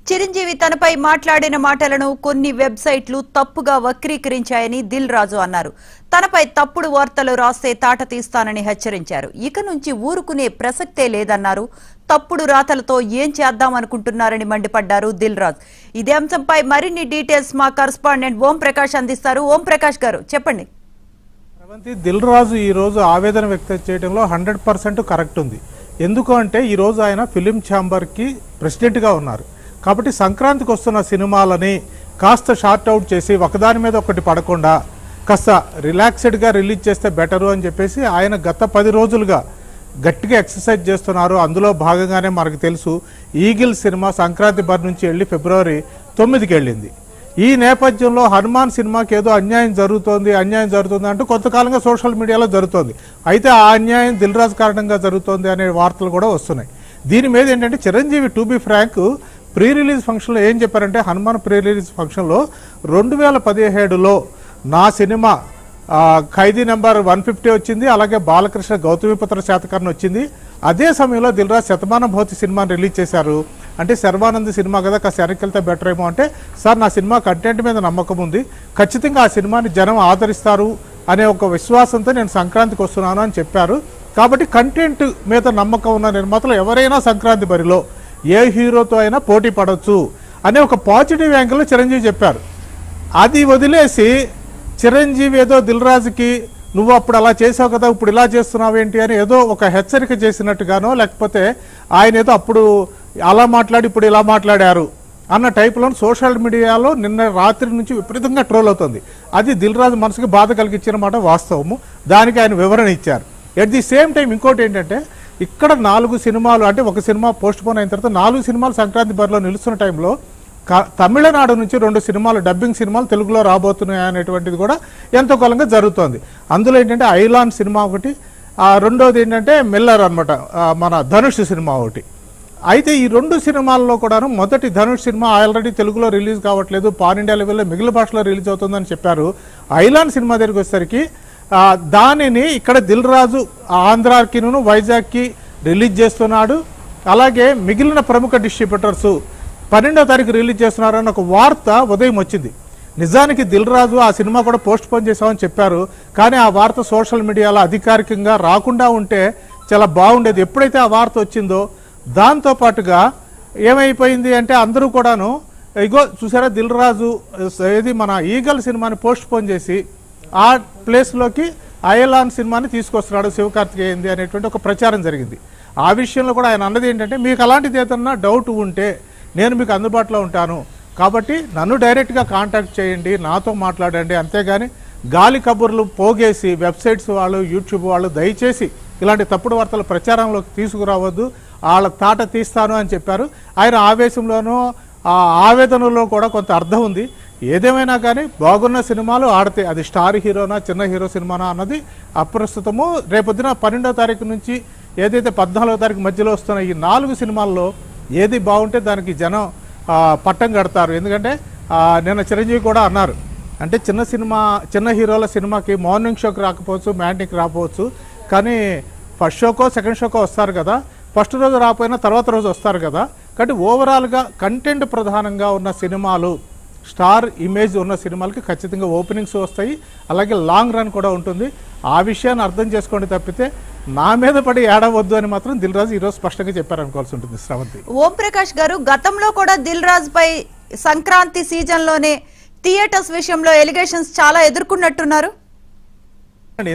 చిరంజీవి తనపై మాట్లాడిన మాటలను కొన్ని వెబ్సైట్లు తప్పుగా వక్రీకరించాయని దిల్ రాజు అన్నారు. తనపై తప్పుడు వార్తలు రాస్తే తాట తీస్తానని హెచ్చరించారు. ఇక నుంచి ఊరుకునే ప్రసక్తే లేదన్నారు. తప్పుడు రాతలతో ఏం చేద్దామనుకుంటున్నారని మండిపడ్డారు దిల్ రాజు. ఇదే అంశంపై మరిన్ని డీటెయిల్స్ మా కరెస్పాండెంట్ ఓం ప్రకాష్ అందిస్తారు. ఓం ప్రకాష్ గారు చెప్పండి. దిల్ రాజు ఈ రోజు ఆవేదన వ్యక్తం చేయడంలో 100% కరెక్ట్ ఉంది. ఎందుకు అంటే ఈ రోజు ఆయన ఫిలిం ఛాంబర్కి ప్రెసిడెంట్గా ఉన్నారు కాబట్టి సంక్రాంతికి వస్తున్న సినిమాలని కాస్త షార్ట్ అవుట్ చేసి ఒకదాని మీద ఒకటి పడకుండా కాస్త రిలాక్స్డ్గా రిలీజ్ చేస్తే బెటరు అని చెప్పేసి ఆయన గత 10 రోజులుగా గట్టిగా ఎక్సర్సైజ్ చేస్తున్నారు. అందులో భాగంగానే మనకు తెలుసు ఈగిల్ సినిమా సంక్రాంతి బరి నుంచి వెళ్ళి ఫిబ్రవరి 9కి వెళ్ళింది. ఈ నేపథ్యంలో హనుమాన్ సినిమాకి ఏదో అన్యాయం జరుగుతోంది అంటూ కొంతకాలంగా సోషల్ మీడియాలో జరుగుతోంది. అయితే ఆ అన్యాయం దిల్ రాజు కారణంగా జరుగుతోంది అనే వార్తలు కూడా వస్తున్నాయి. దీని మీద ఏంటంటే Chiranjeevi to be frank pre release ఫంక్షన్లో ఏం చెప్పారంటే హనుమాన్ ప్రీ రిలీజ్ ఫంక్షన్లో 2017లో నా సినిమా ఖైదీ నెంబర్ 150 వచ్చింది, అలాగే బాలకృష్ణ గౌతమిపుత్ర శాతకర్ణి వచ్చింది. అదే సమయంలో దిల్ రాజు శతమానం భవతి సినిమాని రిలీజ్ చేశారు. అంటే శర్వానంద్ సినిమా కదా కాస్త వెనక్కి బెటర్ ఏమో అంటే సార్ నా సినిమా కంటెంట్ మీద నమ్మకం ఉంది, ఖచ్చితంగా ఆ సినిమాని జనం ఆదరిస్తారు అనే ఒక విశ్వాసంతో నేను సంక్రాంతికి వస్తున్నాను అని చెప్పారు. కాబట్టి కంటెంట్ మీద నమ్మకం ఉన్న నిర్మాతలు ఎవరైనా సంక్రాంతి బరిలో ఏ హీరోతో అయినా పోటీ పడవచ్చు అనే ఒక పాజిటివ్ యాంగిల్లో చిరంజీవి చెప్పారు. అది వదిలేసి చిరంజీవి ఏదో దిల్ రాజుకి నువ్వు అప్పుడు అలా చేసావు కదా ఇప్పుడు ఇలా చేస్తున్నావు ఏంటి అని ఏదో ఒక హెచ్చరిక చేసినట్టుగానో లేకపోతే ఆయన ఏదో అప్పుడు అలా మాట్లాడి ఇప్పుడు ఇలా మాట్లాడారు అన్న టైప్లో సోషల్ మీడియాలో నిన్న రాత్రి నుంచి విపరీతంగా ట్రోల్ అవుతుంది. అది దిల్ రాజు మనసుకి బాధ కలిగించిన మాట వాస్తవము. దానికి ఆయన వివరణ ఇచ్చారు. ఎట్ ది సేమ్ టైం ఇంకోటి ఏంటంటే ఇక్కడ 4 సినిమాలు అంటే ఒక సినిమా పోస్ట్ పోన్ అయిన తర్వాత 4 సినిమాలు సంక్రాంతి బరిలో నిలుస్తున్న టైంలో తమిళనాడు నుంచి 2 సినిమాలు డబ్బింగ్ సినిమాలు తెలుగులో రాబోతున్నాయి అనేటువంటిది కూడా ఎంతో కాలంగా జరుగుతోంది. అందులో ఏంటంటే ఐలాన్ సినిమా ఒకటి, రెండోది ఏంటంటే మిల్లర్ అనమాట మన ధనుష్ సినిమా ఒకటి. అయితే ఈ 2 సినిమాల్లో కూడాను మొదటి ధనుష్ సినిమా ఆల్రెడీ తెలుగులో రిలీజ్ కావట్లేదు, పాన్ ఇండియా లెవెల్లో మిగిలిన భాషలో రిలీజ్ అవుతుందని చెప్పారు. ఐలాన్ సినిమా దగ్గరికి వచ్చేసరికి దానిని ఇక్కడ దిల్ రాజు ఆంధ్రాకిను వైజాగ్కి రిలీజ్ చేస్తున్నాడు. అలాగే మిగిలిన ప్రముఖ డిస్ట్రిబ్యూటర్స్ 12వ తారీఖు రిలీజ్ చేస్తున్నారని ఒక వార్త ఉదయం వచ్చింది. నిజానికి దిల్ రాజు ఆ సినిమా కూడా పోస్ట్ పోన్ చేశామని చెప్పారు. కానీ ఆ వార్త సోషల్ మీడియాలో అధికారికంగా రాకుండా ఉంటే చాలా బాగుండేది. ఎప్పుడైతే ఆ వార్త వచ్చిందో దాంతోపాటుగా ఏమైపోయింది అంటే అందరూ కూడాను ఇగో చూసారా దిల్ రాజు ఏది మన ఈగల్ సినిమాని పోస్ట్ పోన్ చేసి ఆ ప్లేస్లోకి ఐలాన్ సినిమాని తీసుకొస్తున్నాడు శివకార్తికేయంది అనేటువంటి ఒక ప్రచారం జరిగింది. ఆ విషయంలో కూడా ఆయన అన్నది ఏంటంటే మీకు అలాంటిది ఏదన్నా డౌట్ ఉంటే నేను మీకు అందుబాటులో ఉంటాను కాబట్టి నన్ను డైరెక్ట్గా కాంటాక్ట్ చేయండి, నాతో మాట్లాడండి, అంతేగాని గాలి కబుర్లు పోగేసి వెబ్సైట్స్ వాళ్ళు యూట్యూబ్ వాళ్ళు దయచేసి ఇలాంటి తప్పుడు వార్తల ప్రచారంలోకి తీసుకురావద్దు, వాళ్ళ తాట తీస్తాను అని చెప్పారు. ఆయన ఆవేశంలోనూ ఆ ఆవేదనలో కూడా కొంత అర్థం ఉంది. ఏదేమైనా కానీ బాగున్న సినిమాలు ఆడితే అది స్టార్ హీరోనా చిన్న హీరో సినిమానా అన్నది అప్రస్తుతము. రేపొద్దున 12వ తారీఖు నుంచి ఏదైతే 14వ తారీఖు మధ్యలో వస్తున్న ఈ 4 సినిమాల్లో ఏది బాగుంటే దానికి జనం పట్టం కడతారు. ఎందుకంటే నిన్న చిరంజీవి కూడా అన్నారు అంటే చిన్న హీరోల సినిమాకి మార్నింగ్ షోకి రాకపోవచ్చు, మ్యాట్నికి రాకపోవచ్చు, కానీ ఫస్ట్ షోకో సెకండ్ షోకో వస్తారు కదా, ఫస్ట్ రోజు రాకపోయినా తర్వాత రోజు వస్తారు కదా. కాబట్టి ఓవరాల్గా కంటెంట్ ప్రధానంగా ఉన్న సినిమాలు స్టార్ ఇమేజ్ ఉన్న సినిమాలకి ఖచ్చితంగా ఓపెనింగ్స్ వస్తాయి, అలాగే లాంగ్ రన్ కూడా ఉంటుంది. ఆ విషయాన్ని అర్థం చేసుకోండి తప్పితే నా మీద పడి ఏడవద్దు అని మాత్రం దిల్ రాజు ఈరోజు స్పష్టంగా చెప్పారనుకోవాల్సి ఉంటుంది. శ్రవంతి. ఓం ప్రకాష్ గారు గతంలో కూడా దిల్ రాజు పై సంక్రాంతి సీజన్లోనే థియేటర్స్ విషయంలో ఎలిగేషన్స్ చాలా ఎదుర్కొన్నట్టున్నారు.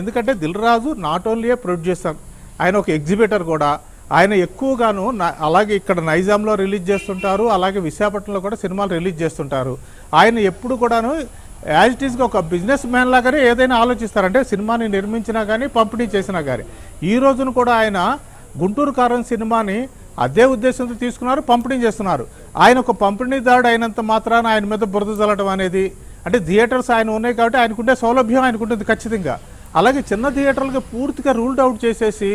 ఎందుకంటే Dil Raju not only producer, ఆయన ఒక ఎగ్జిబిటర్ కూడా. ఆయన ఎక్కువగాను అలాగే ఇక్కడ నైజాంలో రిలీజ్ చేస్తుంటారు, అలాగే విశాఖపట్నంలో కూడా సినిమాలు రిలీజ్ చేస్తుంటారు. ఆయన ఎప్పుడు కూడాను యాజ్ ఇట్ ఈస్గా ఒక బిజినెస్ మ్యాన్ లాగానే ఏదైనా ఆలోచిస్తారంటే సినిమాని నిర్మించినా కానీ పంపిణీ చేసినా కానీ. ఈ రోజున కూడా ఆయన గుంటూరు కారం సినిమాని అదే ఉద్దేశంతో తీసుకున్నారు, పంపిణీ చేస్తున్నారు. ఆయన ఒక పంపిణీదారుడు అయినంత మాత్రాన ఆయన మీద బురద చల్లడం అనేది అంటే థియేటర్స్ ఆయన ఉన్నాయి కాబట్టి ఆయనకుంటే సౌలభ్యం ఆయనకుంటుంది ఖచ్చితంగా. అలాగే చిన్న థియేటర్లకి పూర్తిగా రూల్డ్ అవుట్ చేసేసి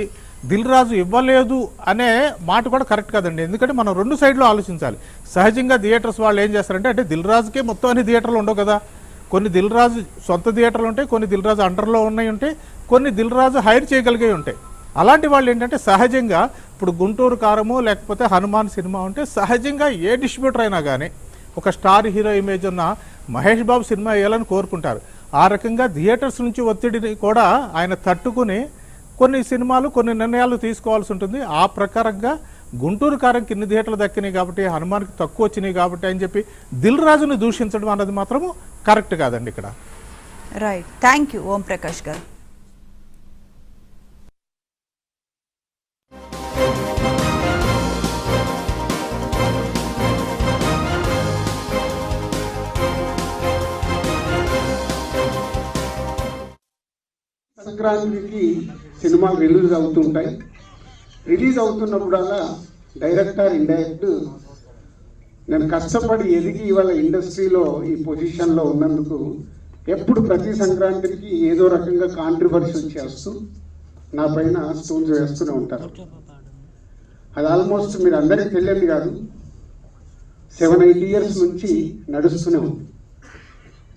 దిల్ రాజు ఇవ్వలేదు అనే మాట కూడా కరెక్ట్ కాదండి. ఎందుకంటే మనం 2 సైడ్లో ఆలోచించాలి. సహజంగా థియేటర్స్ వాళ్ళు ఏం చేస్తారంటే అంటే దిల్ రాజుకే మొత్తం అన్ని థియేటర్లు ఉండవు కదా, కొన్ని దిల్ రాజు సొంత థియేటర్లు ఉంటాయి, కొన్ని దిల్ రాజు అండర్లో ఉన్నాయి ఉంటాయి, కొన్ని దిల్ రాజు హైర్ చేయగలిగే ఉంటాయి. అలాంటి వాళ్ళు ఏంటంటే సహజంగా ఇప్పుడు గుంటూరు కారము లేకపోతే హనుమాన్ సినిమా ఉంటే సహజంగా ఏ డిస్ట్రిబ్యూటర్ అయినా కానీ ఒక స్టార్ హీరో ఇమేజ్ ఉన్న మహేష్ బాబు సినిమా వేయాలని కోరుకుంటారు. ఆ రకంగా థియేటర్స్ నుంచి ఒత్తిడిని కూడా ఆయన తట్టుకుని కొన్ని సినిమాలు కొన్ని నిర్ణయాలు తీసుకోవాల్సి ఉంటుంది. ఆ ప్రకారంగా గుంటూరు కారంకి ఇన్ని థియేటర్లు దక్కినాయి కాబట్టి హనుమాన్కి తక్కువ వచ్చినాయి కాబట్టి అని చెప్పి దిల్ రాజుని దూషించడం అన్నది మాత్రము కరెక్ట్ కాదండి ఇక్కడ. Right, thank you Om Prakash గారు. సంక్రాంతికి సినిమాలు రిలీజ్ అవుతుంటాయి. రిలీజ్ అవుతున్నప్పుడల్లా డైరెక్టర్ ఇండైరెక్ట్ నేను కష్టపడి ఎదిగి ఇవాళ ఇండస్ట్రీలో ఈ పొజిషన్లో ఉన్నందుకు ఎప్పుడు ప్రతి సంక్రాంతికి ఏదో రకంగా కాంట్రవర్సీ చేస్తూ నా పైన స్టోన్స్ వేస్తూనే ఉంటారు. అది ఆల్మోస్ట్ మీరు అందరికీ తెలియదు కాదు, 7-8 years నుంచి నడుస్తూనే ఉంది.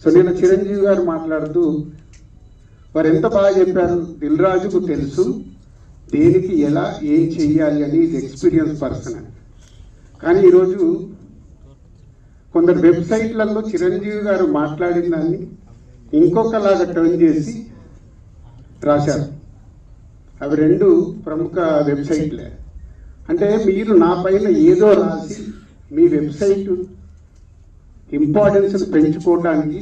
సో నేను చిరంజీవి గారు మాట్లాడుతూ వారు ఎంత బాగా చెప్పారు, దిల్ రాజుకు తెలుసు దేనికి ఎలా ఏం చెయ్యాలి అని, ఎక్స్పీరియన్స్ పర్సన్ అని. కానీ ఈరోజు కొందరు వెబ్సైట్లలో చిరంజీవి గారు మాట్లాడిన దాన్ని ఇంకొకలాగా టర్న్ చేసి రాశారు. అవి 2 ప్రముఖ వెబ్సైట్లే. అంటే మీరు నా పైన ఏదో రాసి మీ వెబ్సైట్ ఇంపార్టెన్స్ పెంచుకోవడానికి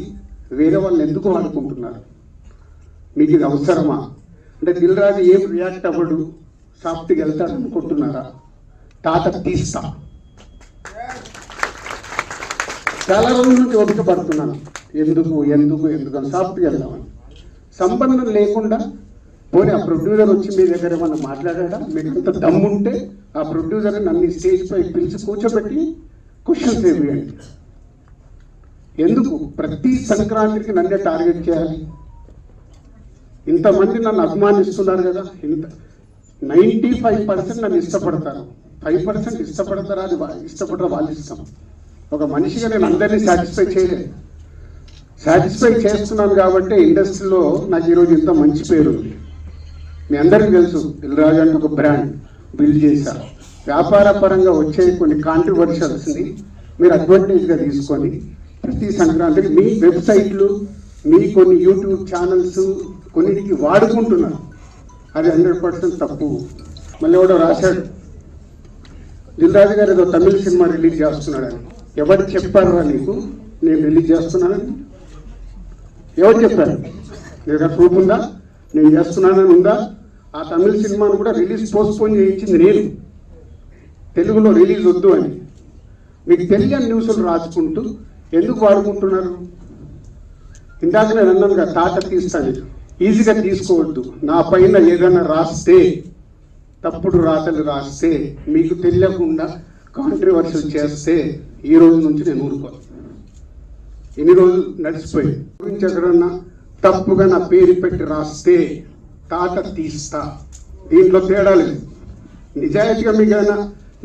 వేరే వాళ్ళు ఎందుకు వాడుకుంటున్నారు? మీకు ఇది అవసరమా? అంటే దిల్ రాజు ఏం రియాక్ట్ అవ్వడు, సాఫ్ట్గా వెళ్తాడు అనుకుంటున్నారా? తాత తీస్తా. చాలా రోజుల నుంచి ఓపిక పడుతున్నాను, ఎందుకు ఎందుకు ఎందుకు అని సాఫ్ట్గా వెళ్దామని. సంబంధం లేకుండా పోనీ ఆ ప్రొడ్యూసర్ వచ్చి మీ దగ్గర ఏమన్నా మాట్లాడా? మీకు ఎంత దమ్ముంటే ఆ ప్రొడ్యూసర్ నన్ను స్టేజ్ పై పిలిచి కూర్చోబెట్టి క్వశ్చన్స్ వేయండి. ఎందుకు ప్రతి సంక్రాంతికి నన్నే టార్గెట్ చేయాలి? ఇంతమంది నన్ను అభిమానిస్తున్నారు కదా, ఇంత 95% నన్ను ఇష్టపడతారు, 5% ఇష్టపడతారా? అది ఇష్టపడరా వాళ్ళు ఇష్టం. ఒక మనిషిగా నేను అందరినీ సాటిస్ఫై చేయలేదు. సాటిస్ఫై చేస్తున్నాను కాబట్టి ఇండస్ట్రీలో నాకు ఈరోజు ఇంత మంచి పేరు ఉంది. మీ అందరికీ తెలుసు, దిల్ రాజు అంటే ఒక బ్రాండ్ బిల్డ్ చేశారు. వ్యాపార పరంగా వచ్చే కొన్ని కాంట్రవర్షియల్స్ని మీరు అడ్వాంటేజ్గా తీసుకొని ప్రతి సంక్రాంతికి మీ వెబ్సైట్లు, మీ కొన్ని యూట్యూబ్ ఛానల్స్ కొన్నిటికి వాడుకుంటున్నారు. అది 100% తప్పు. మళ్ళీ ఎవడో రాశాడు, దిల్ రాజు గారు ఏదో తమిళ సినిమా రిలీజ్ చేస్తున్నాడని. ఎవరు చెప్పారు నీకు నేను రిలీజ్ చేస్తున్నానని? ఎవరు చెప్పారు? లేదా ప్రూఫ్ ఉందా నేను చేస్తున్నానని ఉందా? ఆ తమిళ సినిమాను కూడా రిలీజ్ పోస్ట్పోన్ చేయించింది నేను, తెలుగులో రిలీజ్ వద్దు అని. మీకు తెలియని న్యూస్లు రాసుకుంటూ ఎందుకు వాడుకుంటున్నారు? ఇందాక నేను అన్నాను కదా, తాట తీస్తాను. ఈజీగా తీసుకోవద్దు. నా పైన ఏదైనా రాస్తే, తప్పుడు రాతలు రాస్తే, మీకు తెలియకుండా కాంట్రవర్సీ చేస్తే ఈ రోజు నుంచి నేను ఊరుకోను. ఎన్ని రోజులు నడిచిపోయి గురించి ఎక్కడన్నా తప్పుగా నా పేరు పెట్టి రాస్తే తాట తీస్తా. దీంట్లో తేడా లేదు. నిజాయితీగా మీకు ఏదైనా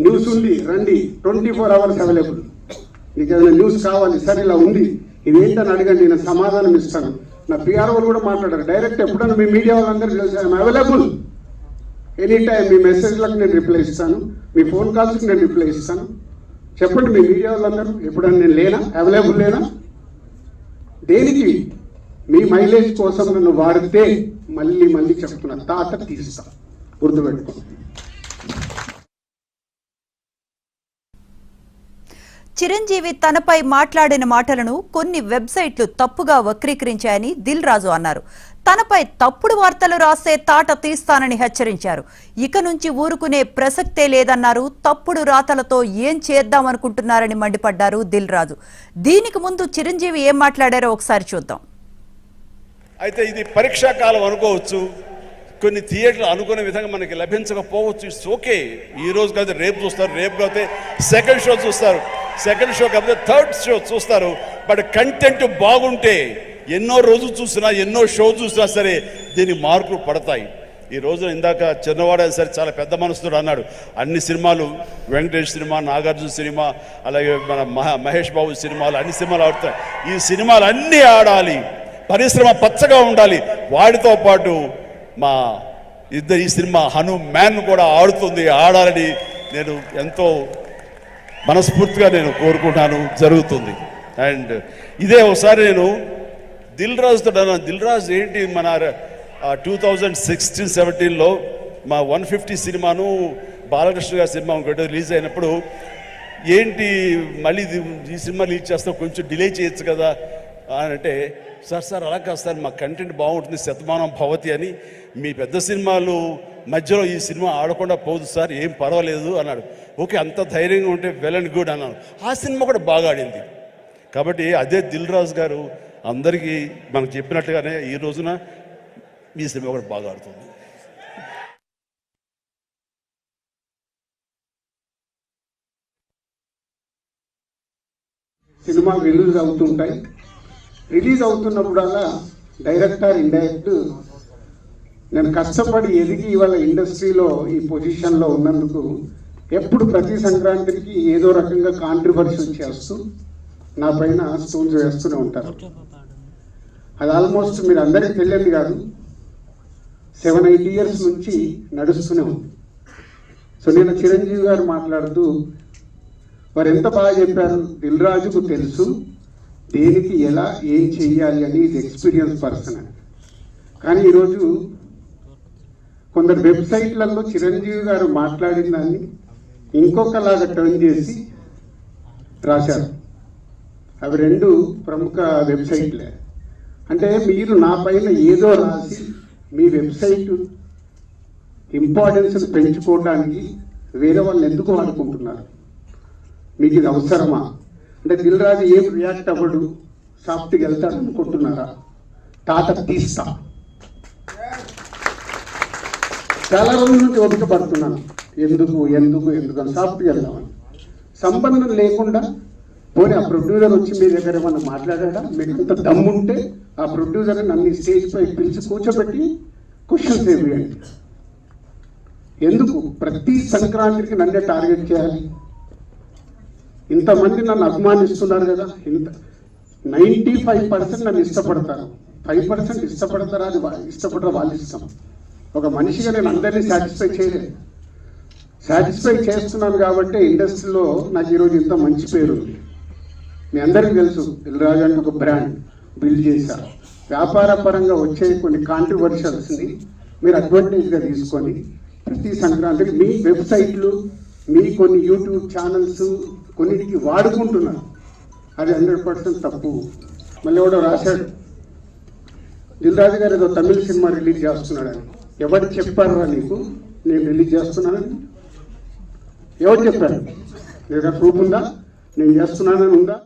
న్యూస్ ఉంది రండి, 24 hours అవైలబుల్. మీకు ఏదైనా న్యూస్ కావాలి, సరే ఇలా ఉంది ఇదేంటని అడగండి, నేను సమాధానం ఇస్తాను. నా పిఆర్ వాళ్ళు కూడా మాట్లాడారు డైరెక్ట్. ఎప్పుడన్నా మీ మీడియా వాళ్ళందరూ ఐఎమ్ అవైలబుల్ ఎనీ టైం. మీ మెసేజ్లకు నేను రిప్లై ఇస్తాను, మీ ఫోన్ కాల్స్కి నేను రిప్లై ఇస్తాను. చెప్పండి మీ మీడియా వాళ్ళందరూ, ఎప్పుడన్నా నేను లేనా, అవైలబుల్ లేనా? దేనికి? మీ మైలేజ్ కోసం నన్ను వాడితే మళ్ళీ మళ్ళీ చెప్తున్నా, తాత తీస్తా, గుర్తుపెట్టుకో. చిరంజీవి తనపై మాట్లాడిన మాటలను కొన్ని వెబ్సైట్లు తప్పుగా వక్రీకరించాయని దిల్ రాజు అన్నారు. తనపై తప్పుడు వార్తలు రాస్తే తాట తీస్తానని హెచ్చరించారు. ఇక నుంచి ఊరుకునే ప్రసక్తే లేదన్నారు. తప్పుడు రాతలతో ఏం చేద్దామనుకుంటున్నారని మండిపడ్డారు దిల్ రాజు. దీనికి ముందు చిరంజీవి ఏం మాట్లాడారో ఒకసారి చూద్దాం. అయితే ఇది పరీక్షా కాలం అనుకోవచ్చు, కొన్ని థియేటర్లు అనుకునే విధంగా మనకి లభించకపోవచ్చు. It's okay. ఈ రోజు కాదు రేపు చూస్తారు, రేపు కాకపోతే సెకండ్ షో చూస్తారు, సెకండ్ షో కాకపోతే థర్డ్ షో చూస్తారు. బట్ కంటెంట్ బాగుంటే ఎన్నో రోజులు చూసినా, ఎన్నో షో చూసినా సరే దీనికి మార్కులు పడతాయి. ఈ రోజు ఇందాక చిన్నవాడు సరే చాలా పెద్ద మనసుతో అన్నాడు, అన్ని సినిమాలు వెంకటేష్ సినిమా, నాగార్జున సినిమా, అలాగే మన మహేష్ బాబు సినిమాలు, అన్ని సినిమాలు ఆడుతాయి. ఈ సినిమాలు అన్నీ ఆడాలి, పరిశ్రమ పచ్చగా ఉండాలి. వాటితో పాటు మా ఈ సినిమా హనుమాన్ కూడా ఆడాలని నేను ఎంతో మనస్ఫూర్తిగా నేను కోరుకుంటాను, జరుగుతుంది. అండ్ ఇదే ఒకసారి నేను దిల్ రాజుతో అన్నాను, దిల్ రాజు ఏంటి మన 2016-17లో మా 150 సినిమాను బాలకృష్ణ గారి సినిమా ఇంకోటి రిలీజ్ అయినప్పుడు ఏంటి మళ్ళీ ఈ సినిమా రిలీజ్ చేస్తాం, కొంచెం డిలే చేయొచ్చు కదా అని అంటే, సార్ అలా కాదు సార్, మా కంటెంట్ బాగుంటుంది, శతమానం భవతి అని, మీ పెద్ద సినిమాలు మధ్యలో ఈ సినిమా ఆడకుండా పోదు సార్, ఏం పర్వాలేదు అన్నాడు. ఓకే, అంత ధైర్యంగా ఉంటే వెల్ అండ్ గుడ్ అన్నాను. ఆ సినిమా కూడా బాగా ఆడింది. కాబట్టి అదే దిల్ రాజు గారు అందరికీ మనకు చెప్పినట్టుగానే ఈ రోజున ఈ సినిమా కూడా బాగా ఆడుతుంది. సినిమా రిలీజ్ అవుతుంటాయి. రిలీజ్ అవుతున్నప్పుడల్లా డైరెక్టర్ ఇండైరెక్ట్ నేను కష్టపడి ఎదిగి ఇవాళ ఇండస్ట్రీలో ఈ పొజిషన్లో ఉన్నందుకు ఎప్పుడు ప్రతి సంక్రాంతికి ఏదో రకంగా కాంట్రవర్సీ చేస్తూ నా పైన స్టోన్స్ వేస్తూనే ఉంటారు. అది ఆల్మోస్ట్ మీరు అందరికీ తెలియదు కాదు, 7-8 years నుంచి నడుస్తూనే ఉంది. సో నేను చిరంజీవి గారు మాట్లాడుతూ వారు ఎంత బాగా చెప్పారు, దిల్ రాజుకు తెలుసు దేనికి ఎలా ఏం చెయ్యాలి అని, ఇది ఎక్స్పీరియన్స్ పర్సన్ అని. కానీ ఈరోజు కొందరు వెబ్సైట్లలో చిరంజీవి గారు మాట్లాడిన దాన్ని ఇంకొకలాగా టర్న్ చేసి రాశారు. అవి 2 ప్రముఖ వెబ్సైట్లే. అంటే మీరు నా పైన ఏదో రాసి మీ వెబ్సైట్ ఇంపార్టెన్స్ పెంచుకోవడానికి వేరే వాళ్ళని ఎందుకు వాడుకుంటున్నారు? మీకు ఇది అవసరమా? అంటే దిల్ రాజు ఏం రియాక్ట్ అవ్వడు, సాఫ్ట్గా వెళ్తాడు అనుకుంటున్నారా? తాత తీస్తా. చాలా రోజుల నుంచి ఓపిక పడుతున్నాను, ఎందుకు అని సాఫ్ట్గా వెళ్దామని. సంబంధం లేకుండా పోనీ ఆ ప్రొడ్యూసర్ వచ్చి మీ దగ్గర ఏమన్నా మాట్లాడా? మీకు అంత దమ్ముంటే ఆ ప్రొడ్యూసర్ని నన్ను స్టేజ్ పై పిలిచి కూర్చోబెట్టి క్వశ్చన్స్ వేయండి. ఎందుకు ప్రతి సంక్రాంతికి నన్నే టార్గెట్ చేయాలి? ఇంతమంది నన్ను అభిమానిస్తున్నారు కదా, 95% నన్ను ఇష్టపడతారు, 5% ఇష్టపడతారా? అది ఇష్టపడరా వాళ్ళ ఇష్టం. ఒక మనిషిగా నేను అందరినీ సాటిస్ఫై చేయలేదు. సాటిస్ఫై చేస్తున్నాను కాబట్టి ఇండస్ట్రీలో నాకు ఈరోజు ఇంత మంచి పేరు ఉంది. మీ అందరికీ తెలుసు, దిల్ రాజు అంటే ఒక బ్రాండ్ బిల్డ్ చేశారు. వ్యాపార పరంగా వచ్చే కొన్ని కాంట్రవర్షియల్స్ని మీరు అడ్వాంటేజ్గా తీసుకొని ప్రతి సంక్రాంతికి మీ వెబ్సైట్లు, మీ కొన్ని యూట్యూబ్ ఛానల్స్ కొన్నిటికి వాడుకుంటున్నారు. అది 100% తప్పు. మళ్ళీ ఎవడో రాశాడు, దిల్ రాజు గారు ఏదో తమిళ సినిమా రిలీజ్ చేస్తున్నాడని. ఎవరు చెప్పారా నీకు నేను రిలీజ్ చేస్తున్నానని? ఎవరు చెప్పారు? లేదా ప్రూఫ్ ఉందా నేను చేస్తున్నానని ఉందా?